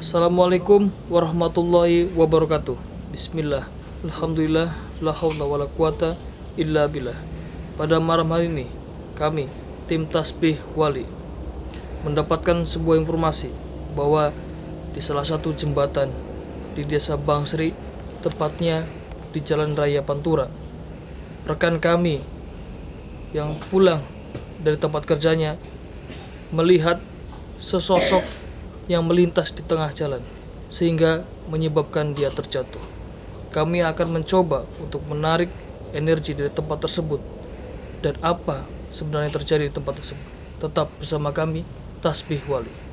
Assalamualaikum warahmatullahi wabarakatuh. Bismillah. Alhamdulillah. La haula wala quwata illa billah. Pada malam hari ini, kami, tim Tasbih Wali, mendapatkan sebuah informasi bahwa di salah satu jembatan di desa Bangsri, tepatnya di Jalan Raya Pantura, rekan kami yang pulang dari tempat kerjanya melihat sesosok yang melintas di tengah jalan sehingga menyebabkan dia terjatuh. Kami akan mencoba untuk menarik energi dari tempat tersebut dan apa sebenarnya terjadi di tempat tersebut. Tetap bersama kami, Tasbih Wali.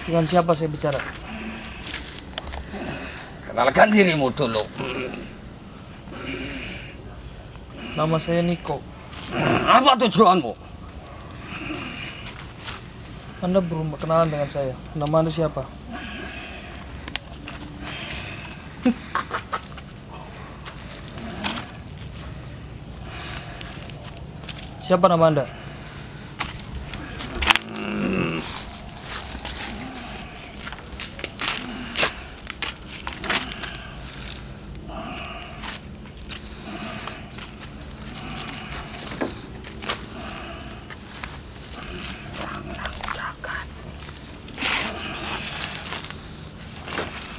Dengan siapa saya bicara? Kenalkan dirimu dulu. Nama saya Niko. Apa tujuanmu? Anda belum kenalan dengan saya. Nama Anda siapa? Siapa nama Anda?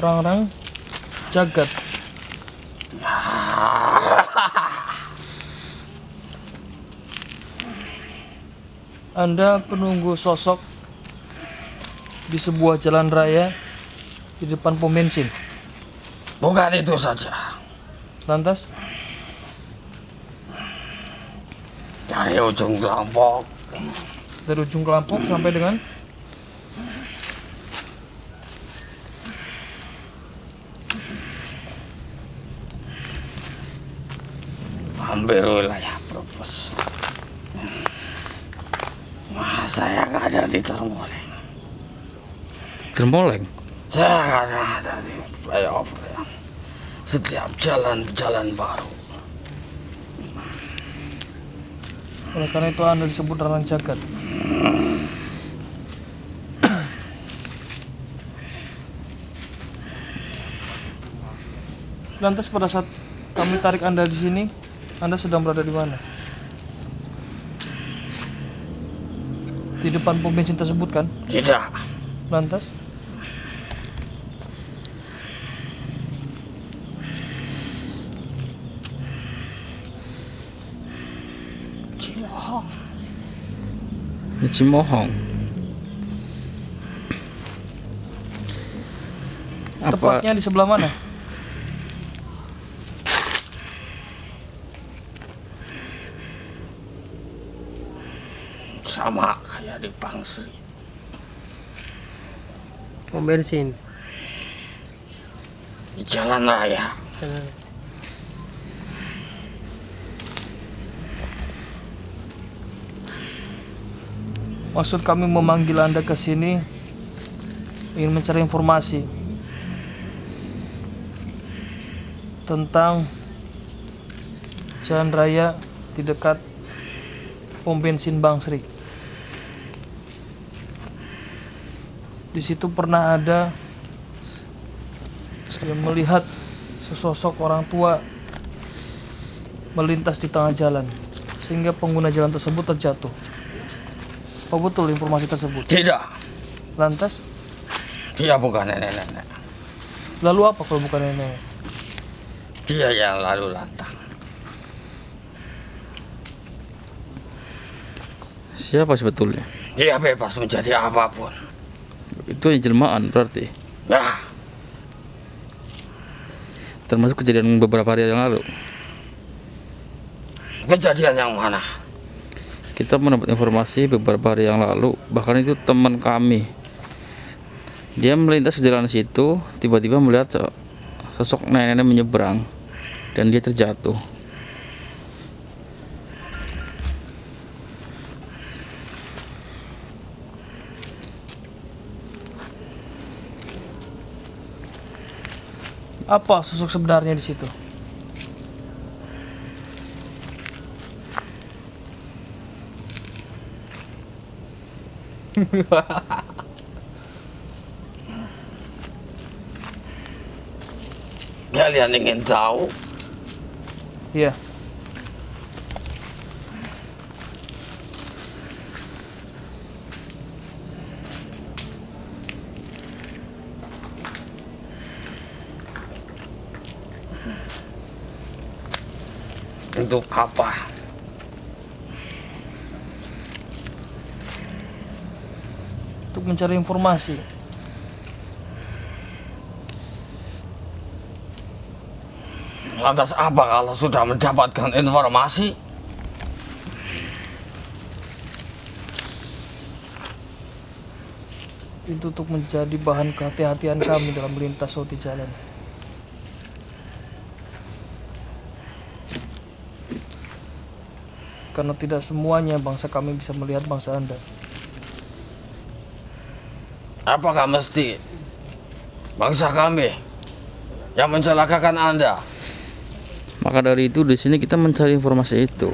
Rang-rang Jagat. Anda penunggu sosok di sebuah jalan raya di depan pom bensin. Bukan itu saja. Lantas, Dari ujung kelompok. dari ujung kelompok sampai dengan Hampir wilayah Brebes. Saya ada di Termoleng. Termoleng? Saya ada di flyover. Setiap jalan-jalan baru. oleh karena itu Anda disebut Rang-rang Jagat. Lantas pada saat kami tarik Anda di sini, Anda sedang berada di mana? Di depan pom bensin tersebut kan? Tidak. Lantas? Cimohong. Cimohong. Apa? Tepatnya di sebelah mana? Sama kayak di Bangsri. Pom bensin. Di jalan raya. Maksud kami memanggil Anda ke sini ingin mencari informasi tentang jalan raya di dekat pom bensin Bang Sri. Di situ pernah ada yang melihat sesosok orang tua melintas di tengah jalan sehingga pengguna jalan tersebut terjatuh. Apa betul informasi tersebut? Tidak, Lantas, dia bukan nenek-nenek. lalu apa kalau bukan nenek? Dia yang lalu lantang. Siapa sebetulnya? Dia bebas menjadi apapun. Itu hanya jelmaan berarti. Nah, Termasuk kejadian beberapa hari yang lalu. kejadian yang mana? Kita mendapat informasi beberapa hari yang lalu, bahkan itu teman kami. Dia melintas ke jalan situ, tiba-tiba melihat sosok nenek menyeberang dan dia terjatuh. Apa sosok sebenarnya di situ? Kalian ingin tahu? Iya. Untuk apa? Untuk mencari informasi. Lantas apa kalau sudah mendapatkan informasi? Itu untuk menjadi bahan kehati-hatian kami dalam melintas suatu jalan. Karena tidak semuanya bangsa kami bisa melihat bangsa Anda. Apakah mesti bangsa kami yang mencelakakan Anda? Maka dari itu di sini kita mencari informasi itu.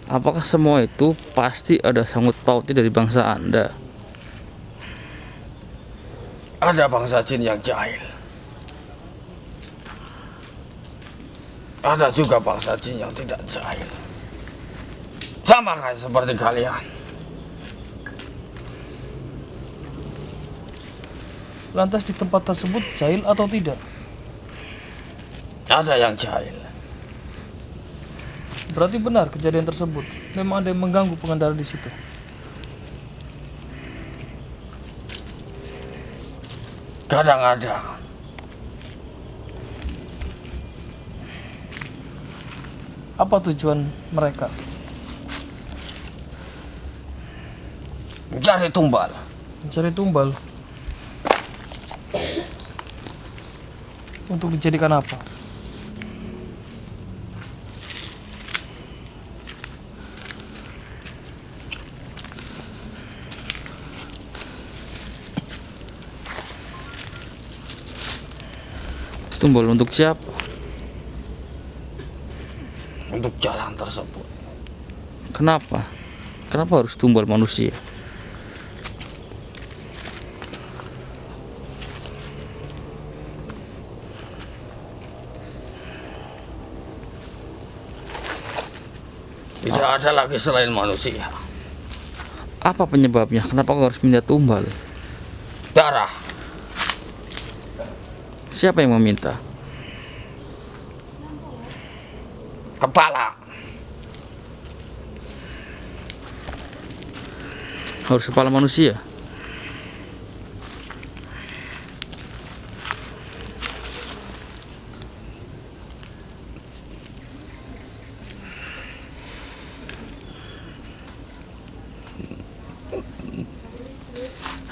Apakah semua itu pasti ada sangkut pautnya dari bangsa Anda? Ada bangsa jin yang jahil. Ada juga bangsa jin yang tidak jahil. Sama kayak seperti kalian. Lantas di tempat tersebut jahil atau tidak? Ada yang jahil. Berarti benar kejadian tersebut. Memang ada yang mengganggu pengendara di situ. Kadang ada. Apa tujuan mereka? Mencari tumbal. Mencari tumbal. Untuk dijadikan apa? Tumbal untuk siapa? Untuk jalan tersebut. Kenapa? Kenapa harus tumbal manusia? Tidak ada lagi selain manusia. Apa penyebabnya? Kenapa kau harus minta tumbal? Darah. Siapa yang meminta? Kepala. Harus kepala manusia.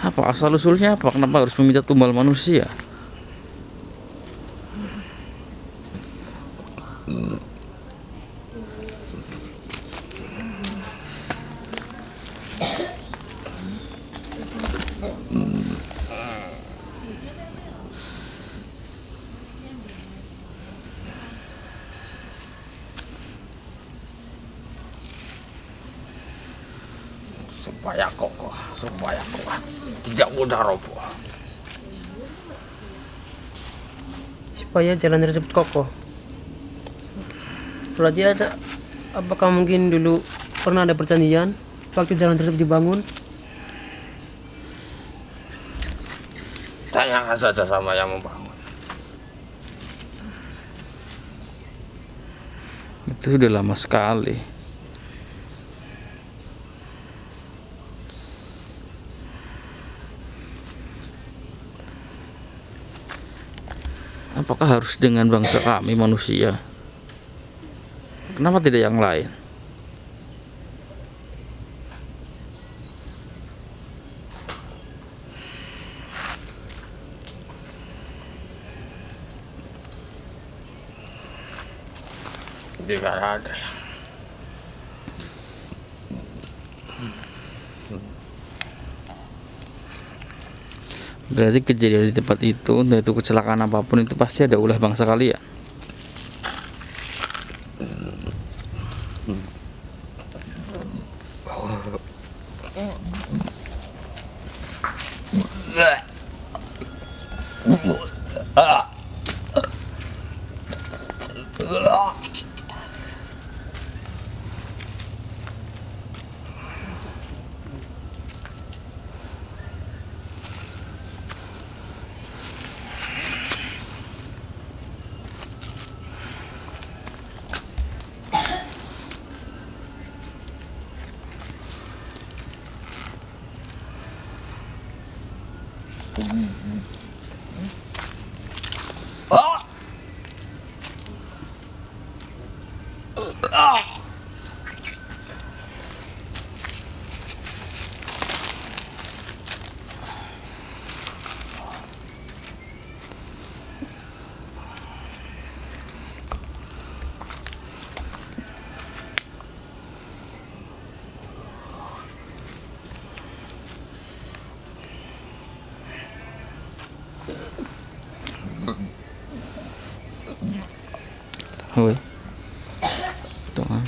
Apa asal usulnya apa? Kenapa harus meminta tumbal manusia? supaya kokoh, supaya kuat, tidak mudah roboh. Supaya jalan tersebut kokoh. Berarti apakah mungkin dulu pernah ada perjanjian waktu jalan tersebut dibangun? Tanyakan saja sama yang membangun. Itu udah lama sekali. Apakah harus dengan bangsa kami manusia? Kenapa tidak yang lain? Tidak ada. Berarti kejadian di tempat itu, entah itu kecelakaan apapun, itu pasti ada ulah bangsa kalian. Woi. Doa.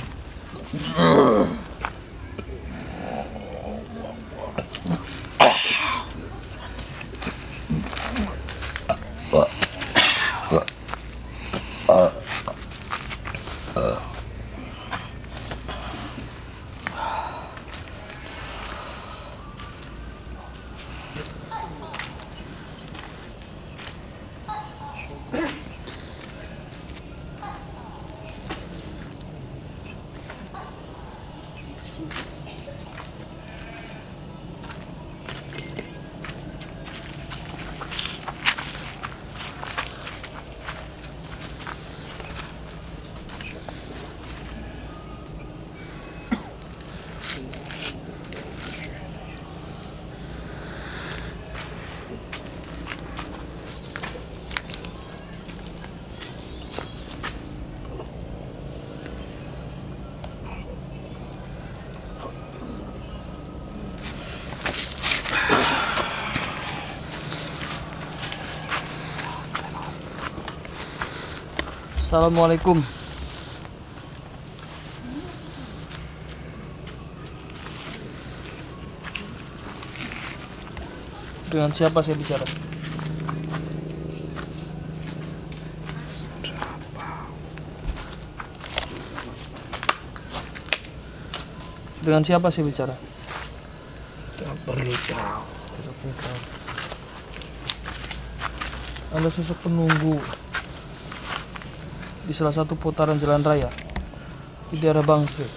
Assalamualaikum. Dengan siapa saya bicara? Dengan siapa saya bicara? Tak beritahu. Anda sosok penunggu di salah satu putaran jalan raya di daerah Bangsri.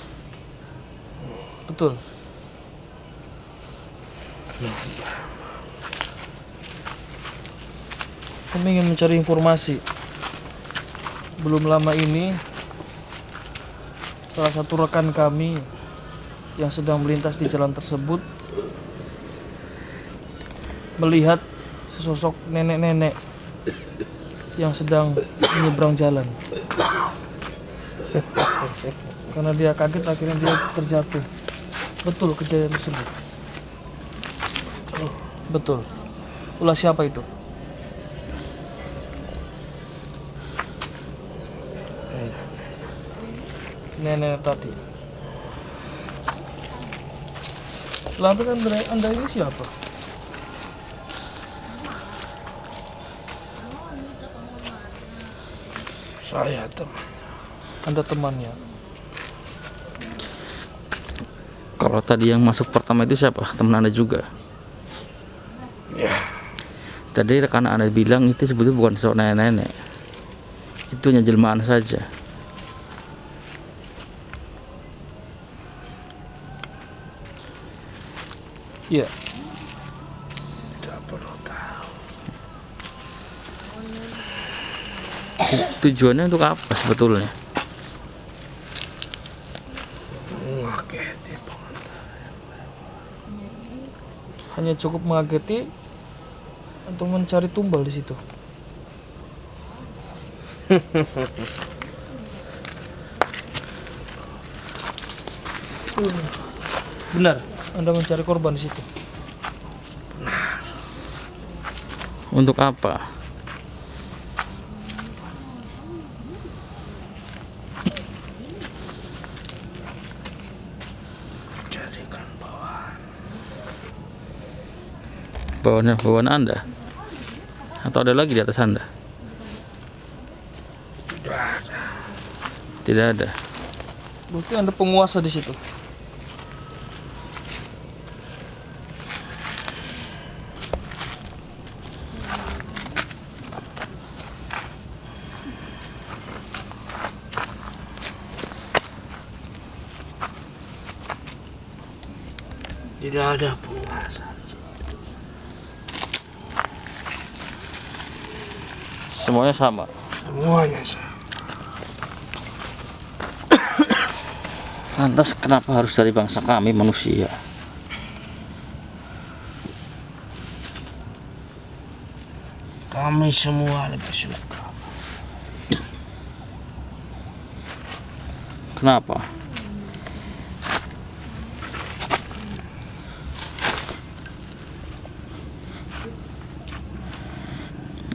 Betul? Kami ingin mencari informasi. Belum lama ini salah satu rekan kami yang sedang melintas di jalan tersebut melihat sesosok nenek-nenek yang sedang menyeberang jalan. Karena dia kaget, akhirnya dia terjatuh. Betul kejadian tersebut? Betul. Ulah siapa itu? Nenek tadi. Lantas anda ini siapa? Saya teman. Anda temannya. Kalau tadi yang masuk pertama itu siapa? Teman Anda juga? Ya, Tadi rekan Anda bilang itu sebetulnya bukan sok nenek-nenek. Itu hanya jelmaan saja. Iya. tidak perlu tahu. Tujuannya untuk apa sebetulnya? Ngaketi Hanya cukup mengageti atau mencari tumbal di situ. Benar, Anda mencari korban di situ. Untuk apa? jadikan bawaan. Bawaan Anda? Atau ada lagi di atas Anda? Tidak ada. Tidak ada. Berarti Anda penguasa di situ. Tidak ada penguasa. Semuanya sama. Semuanya sama. Lantas kenapa harus dari bangsa kami manusia? Kami semua lebih suka. Kenapa?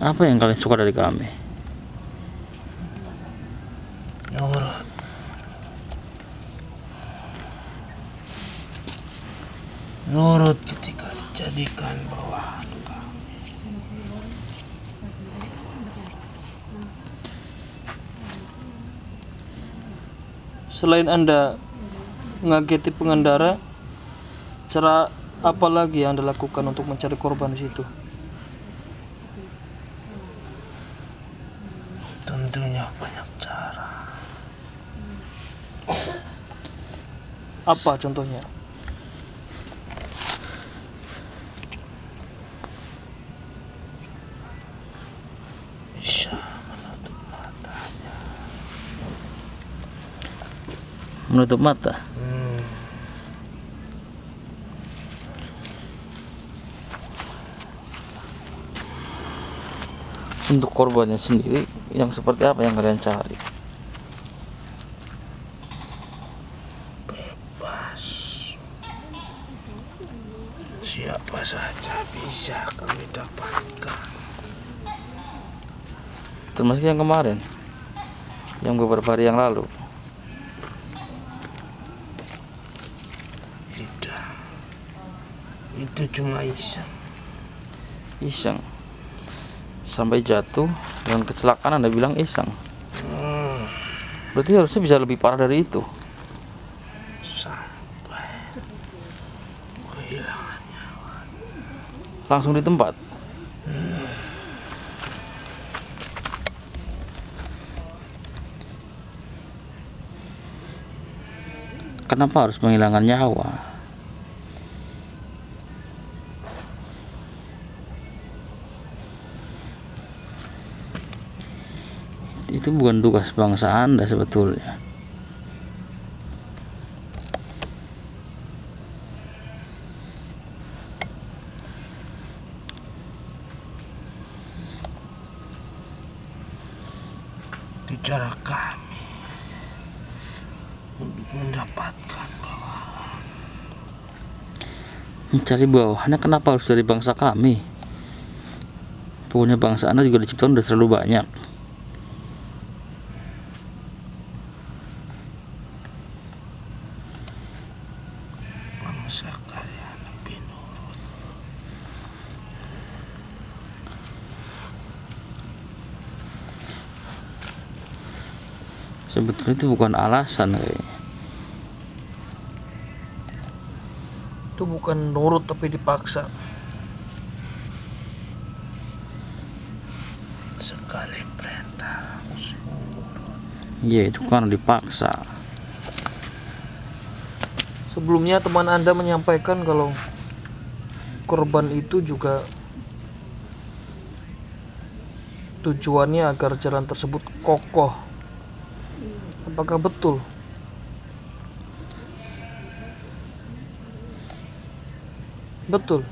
Apa yang kalian suka dari kami? Nurut. Nurut ketika dijadikan bawahan. Selain Anda mengageti pengendara, cara apa lagi yang Anda lakukan untuk mencari korban di situ? Tentunya banyak cara. Apa contohnya? Bisa menutup matanya. Menutup mata. Untuk korbannya sendiri, yang seperti apa yang kalian cari? Bebas. Siapa saja bisa kami dapatkan. Termasuk yang kemarin, yang beberapa hari yang lalu. Tidak. Itu cuma iseng. Iseng. Sampai jatuh dan kecelakaan Anda bilang iseng. Berarti harusnya bisa lebih parah dari itu. Sampai kehilangan nyawa. Langsung di tempat. Kenapa harus menghilangkan nyawa? Itu bukan tugas bangsa Anda sebetulnya. Itu cara kami untuk mendapatkan bawahan. Mencari bawahannya kenapa harus dari bangsa kami? Pokoknya bangsa Anda juga diciptakan udah terlalu banyak. Bangsa kalian Sebetulnya itu bukan alasan kayaknya. Itu bukan nurut tapi dipaksa. Sekali perintah Iya, itu kan dipaksa. Sebelumnya teman Anda menyampaikan kalau korban itu juga tujuannya agar jalan tersebut kokoh. Apakah betul? Betul.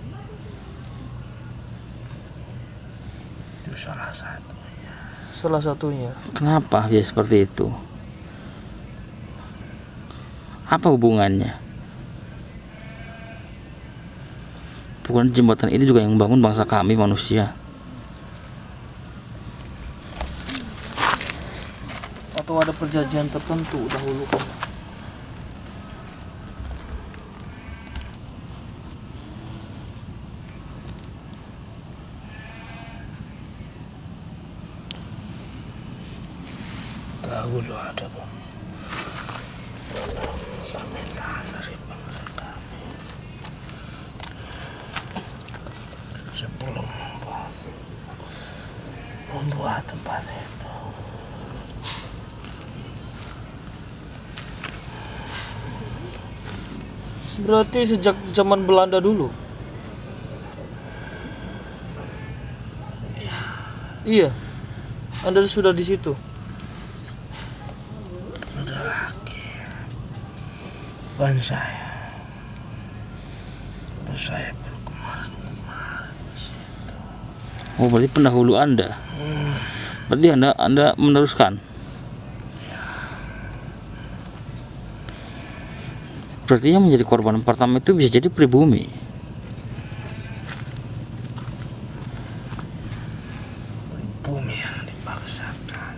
itu salah satu. Salah satunya. Kenapa dia seperti itu? Apa hubungannya? Bukan jembatan itu juga yang bangun bangsa kami manusia. Atau ada perjanjian tertentu dahulu kan? Dahulu ada permintaan dari bangsa kami sebelum membuat tempat itu. Berarti sejak zaman Belanda dulu. Iya. Anda sudah di situ. Ada lagi ban saya. Terus saya baru kemarin di situ. Oh, berarti pendahulu Anda. Berarti Anda meneruskan. Berarti yang menjadi korban pertama itu bisa jadi pribumi. Bumi yang dipaksakan.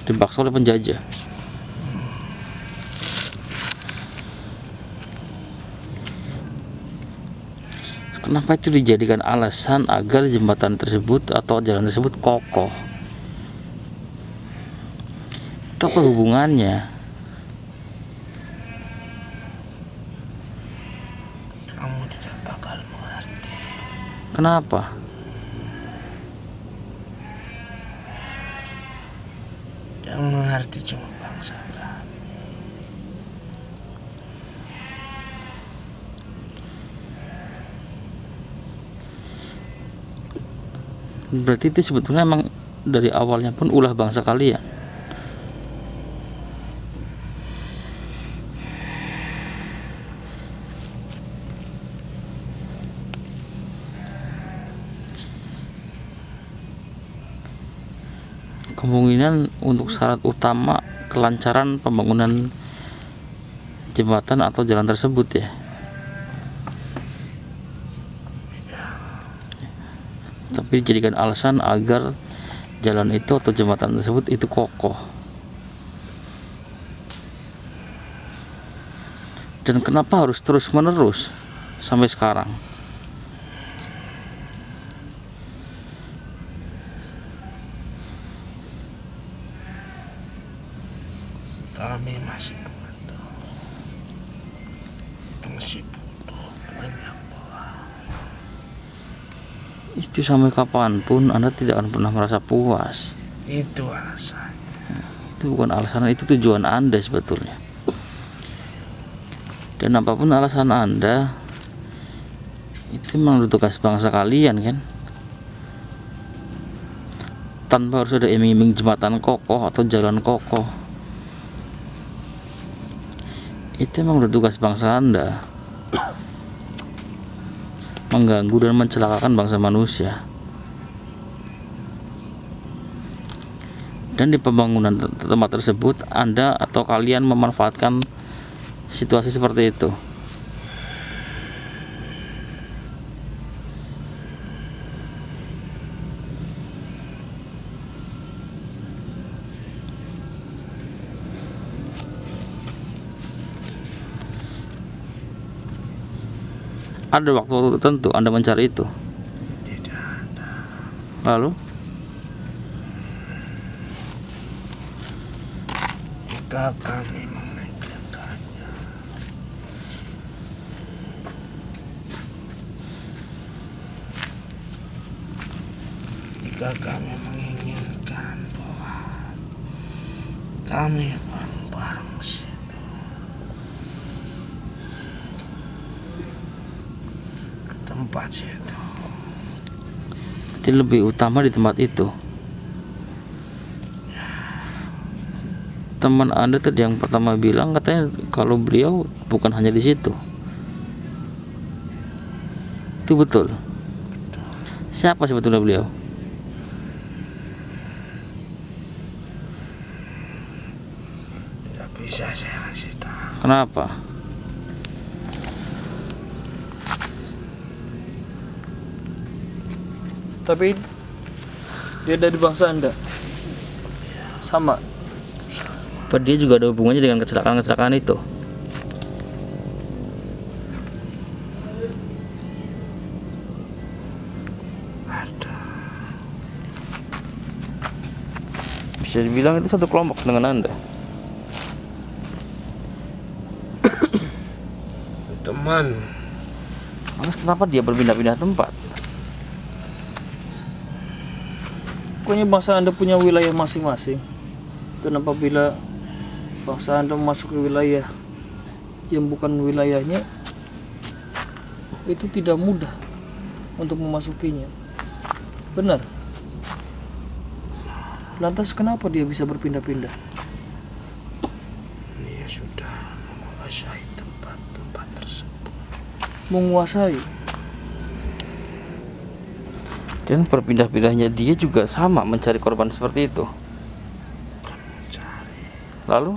Dipaksa oleh penjajah. Kenapa itu dijadikan alasan agar jembatan tersebut atau jalan tersebut kokoh? Itu apa hubungannya? Kamu tidak bakal mengerti. Kenapa? Yang mengerti cuma bangsa kami. Berarti itu sebetulnya emang dari awalnya pun ulah bangsa kalian. Kemungkinan untuk syarat utama kelancaran pembangunan jembatan atau jalan tersebut ya. Tapi dijadikan alasan agar jalan itu atau jembatan tersebut itu kokoh. Dan kenapa harus terus menerus sampai sekarang? Kami masih butuh. Masih butuh banyak orang. Itu sampai kapanpun Anda tidak akan pernah merasa puas. Itu alasannya. Itu bukan alasan, itu tujuan Anda sebetulnya. Dan apapun alasan Anda, itu memang tugas bangsa kalian kan. Tanpa harus ada iming-iming jembatan kokoh atau jalan kokoh. Itu memang udah tugas bangsa Anda, mengganggu dan mencelakakan bangsa manusia. Dan di pembangunan tempat tersebut Anda atau kalian memanfaatkan situasi seperti itu. Ada waktu tertentu Anda mencari itu. Tidak ada. Lalu jika kami memikirkannya, jika kami menginginkan bahwa kami bareng-bareng situ ke tempat situ. Berarti lebih utama di tempat itu. Teman Anda tadi yang pertama bilang katanya kalau beliau bukan hanya di situ. Itu betul? Siapa sebetulnya beliau? Tidak bisa saya kasih tahu. Kenapa? Tapi dia dari bangsa Anda. Sama. Apa dia juga ada hubungannya dengan kecelakaan-kecelakaan itu? Ada. Bisa dibilang itu satu kelompok dengan Anda. Teman. Terus kenapa dia berpindah-pindah tempat? Pokoknya bangsa Anda punya wilayah masing-masing. Dan apabila bangsa Anda masuk ke wilayah yang bukan wilayahnya, itu tidak mudah untuk memasukinya. Benar. Lantas kenapa dia bisa berpindah-pindah? Dia sudah menguasai tempat-tempat tersebut. Menguasai. Dan berpindah-pindahnya dia juga sama mencari korban seperti itu. Mencari Lalu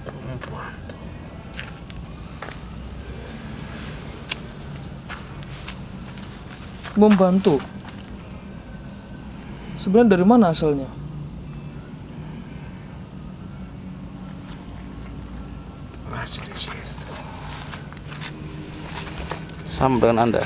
perempuan itu. Membantu. Sebenarnya dari mana asalnya? Masih di situ. sama dengan Anda.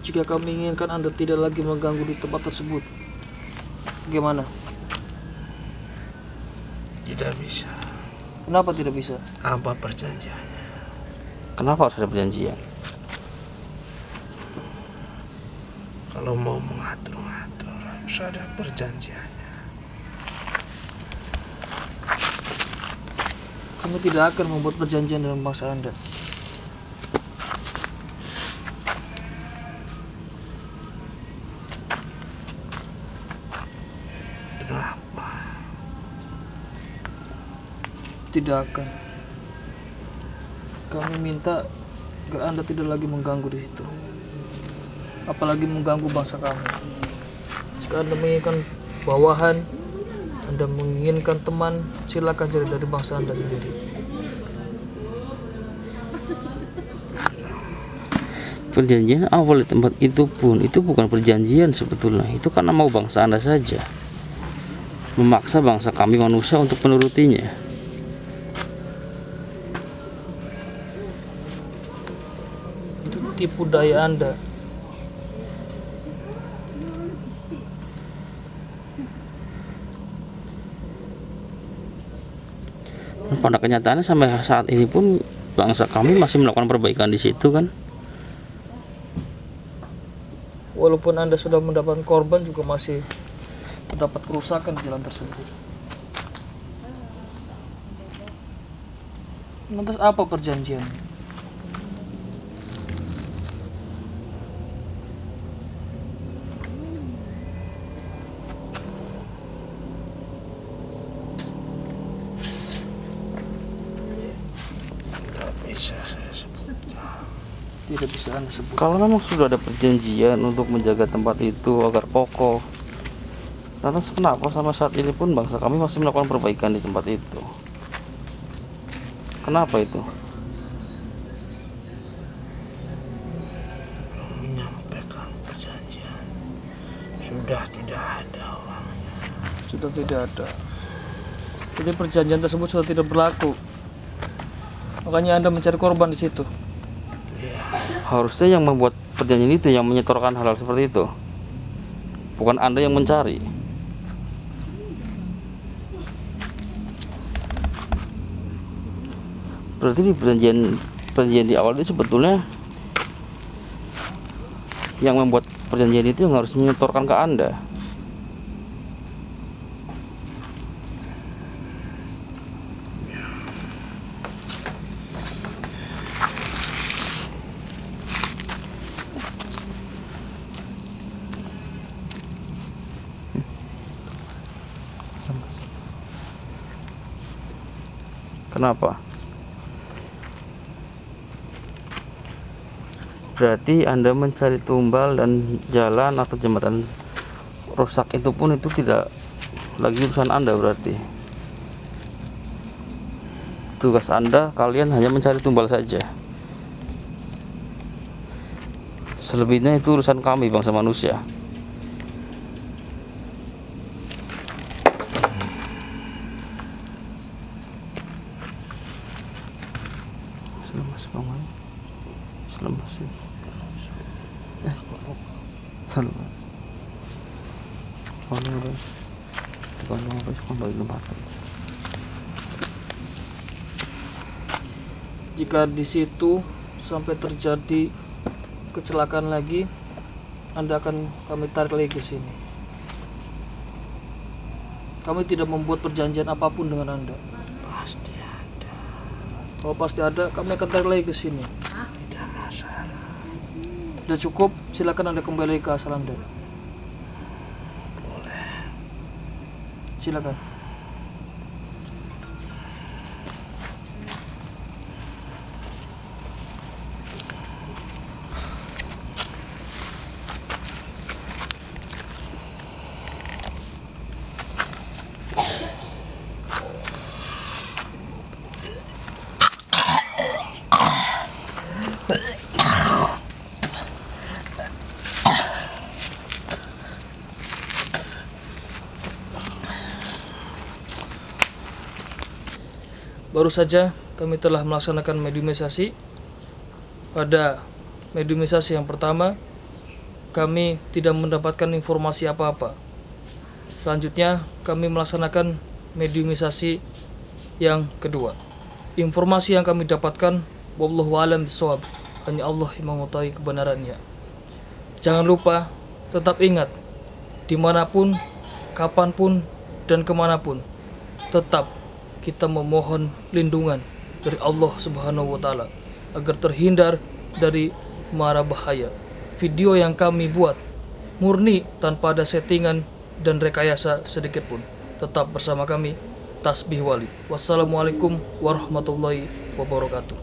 Jika kami inginkan Anda tidak lagi mengganggu di tempat tersebut, bagaimana? Tidak bisa. Kenapa tidak bisa? Apa perjanjiannya? Kenapa harus ada perjanjian? Kalau mau mengatur-ngatur harus ada perjanjiannya. Kami tidak akan membuat perjanjian dengan bangsa Anda. Kenapa? Tidak akan. Kami minta agar Anda tidak lagi mengganggu di situ. Apalagi mengganggu bangsa kami. Jika Anda menginginkan bawahan, Anda menginginkan teman, silakan cari dari bangsa Anda sendiri. Perjanjian awal di tempat itu pun itu bukan perjanjian sebetulnya, itu karena mau bangsa Anda saja, memaksa bangsa kami manusia untuk menurutinya. Itu tipu daya Anda. Pada kenyataannya sampai saat ini pun bangsa kami masih melakukan perbaikan di situ kan. Walaupun Anda sudah mendapat korban, juga masih terdapat kerusakan di jalan tersebut. Lantas apa perjanjian? Tidak bisa saya sebut. Tidak bisa Anda sebut. Kalau memang sudah ada perjanjian untuk menjaga tempat itu agar kokoh, lantas kenapa sampai saat ini pun bangsa kami masih melakukan perbaikan di tempat itu? Kenapa itu? Menyampaikan perjanjian. Sudah tidak ada orangnya. Sudah tidak ada. Jadi perjanjian tersebut sudah tidak berlaku. Makanya Anda mencari korban di situ. Harusnya yang membuat perjanjian itu yang menyetorkan hal-hal seperti itu, bukan Anda yang mencari. Berarti di perjanjian di awal itu sebetulnya yang membuat perjanjian itu yang harus menyetorkan ke Anda. Kenapa? Berarti Anda mencari tumbal dan jalan atau jembatan rusak itu pun itu tidak lagi urusan Anda. Berarti tugas Anda, kalian hanya mencari tumbal saja. Selebihnya itu urusan kami, bangsa manusia. Jika di situ sampai terjadi kecelakaan lagi, Anda akan kami tarik lagi ke sini. Kami tidak membuat perjanjian apapun dengan Anda. Pasti ada. Kalau pasti ada, kami akan tarik lagi ke sini. Tidak masalah. Sudah cukup, silakan Anda kembali ke asal Anda. Boleh. Silakan. Baru saja kami telah melaksanakan mediumisasi. Pada mediumisasi yang pertama, kami tidak mendapatkan informasi apa-apa. Selanjutnya, kami melaksanakan mediumisasi yang kedua. Informasi yang kami dapatkan, wallahu a'lam bishawab, hanya Allah yang mengetahui kebenarannya. Jangan lupa, tetap ingat, dimanapun, kapanpun, dan kemanapun, tetap kita memohon lindungan dari Allah Subhanahu wa Ta'ala agar terhindar dari mara bahaya. Video yang kami buat murni tanpa ada settingan dan rekayasa sedikit pun. Tetap bersama kami, Tasbih Wali. Wassalamualaikum warahmatullahi wabarakatuh.